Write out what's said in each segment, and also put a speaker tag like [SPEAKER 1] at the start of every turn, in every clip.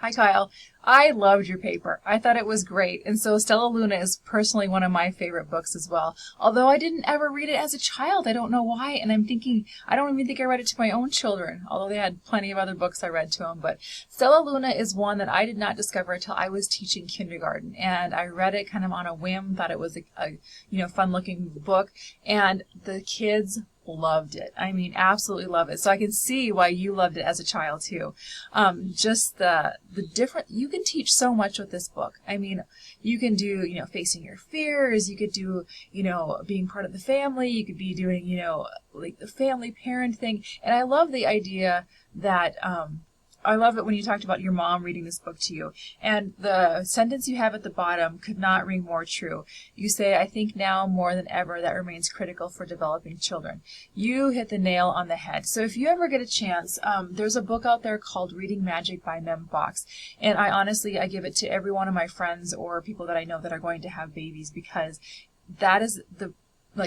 [SPEAKER 1] Hi, Kyle. I loved your paper. I thought it was great. And so Stella Luna is personally one of my favorite books as well. Although I didn't ever read it as a child. I don't know why. And I'm thinking, I don't even think I read it to my own children, although they had plenty of other books I read to them. But Stella Luna is one that I did not discover until I was teaching kindergarten. And I read it kind of on a whim, thought it was a fun looking book. And the kids loved it. I mean, absolutely love it. So I can see why you loved it as a child too. Just the different, you can teach so much with this book. I mean, you can do, facing your fears. You could do, being part of the family. You could be doing, like the family parent thing. And I love the idea that, I love it when you talked about your mom reading this book to you. And the sentence you have at the bottom could not ring more true. You say, I think now more than ever that remains critical for developing children. You hit the nail on the head. So if you ever get a chance, there's a book out there called Reading Magic by Mem Fox. And I give it to every one of my friends or people that I know that are going to have babies, because that is the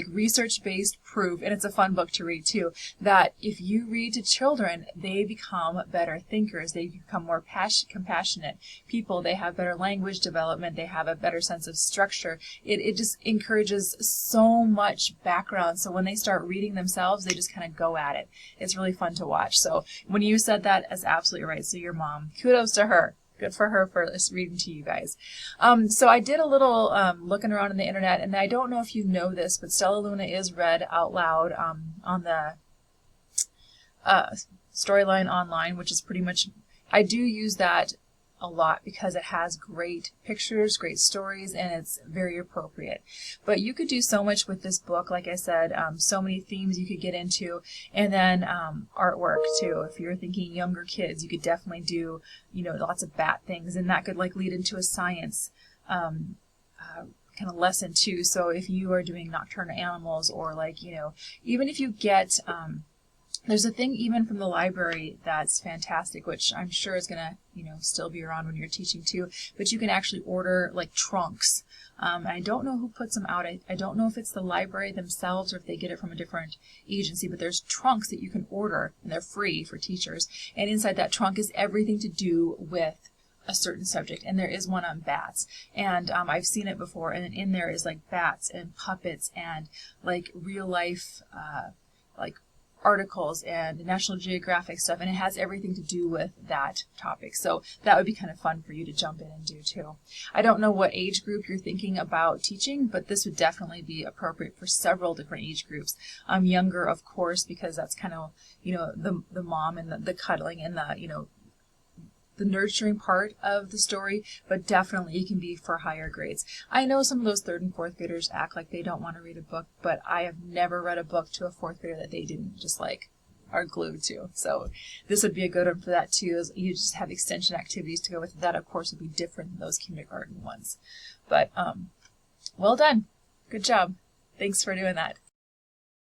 [SPEAKER 1] research-based proof, and it's a fun book to read too, that if you read to children, they become better thinkers, they become more compassionate people, they have better language development, they have a better sense of structure. It just encourages so much background, so when they start reading themselves, they just kind of go at it. It's really fun to watch. So when you said that, is absolutely right. So your mom, kudos to her. Good for her for reading to you guys. So I did a little looking around on the internet, and I don't know if you know this, but Stella Luna is read out loud on the Storyline Online, which is pretty much, I do use that a lot because it has great pictures, great stories, and it's very appropriate. But you could do so much with this book, like I said, so many themes you could get into, and then artwork too. If you're thinking younger kids, you could definitely do, lots of bat things, and that could lead into a science kind of lesson too. So if you are doing nocturnal animals, or even if you get there's a thing even from the library that's fantastic, which I'm sure is going to, still be around when you're teaching too, but you can actually order trunks. And I don't know who puts them out. I don't know if it's the library themselves or if they get it from a different agency, but there's trunks that you can order, and they're free for teachers. And inside that trunk is everything to do with a certain subject, and there is one on bats, and I've seen it before, and in there is bats and puppets and real life articles and National Geographic stuff, and it has everything to do with that topic. So that would be kind of fun for you to jump in and do too. I don't know what age group you're thinking about teaching, but this would definitely be appropriate for several different age groups. Younger, of course, because that's kind of, the mom and the cuddling and the nurturing part of the story, but definitely it can be for higher grades. I know some of those 3rd and 4th graders act like they don't want to read a book, but I have never read a book to a 4th grader that they didn't just are glued to. So this would be a good one for that too. Is you just have extension activities to go with it. That, of course, would be different than those kindergarten ones. But well done. Good job. Thanks for doing that.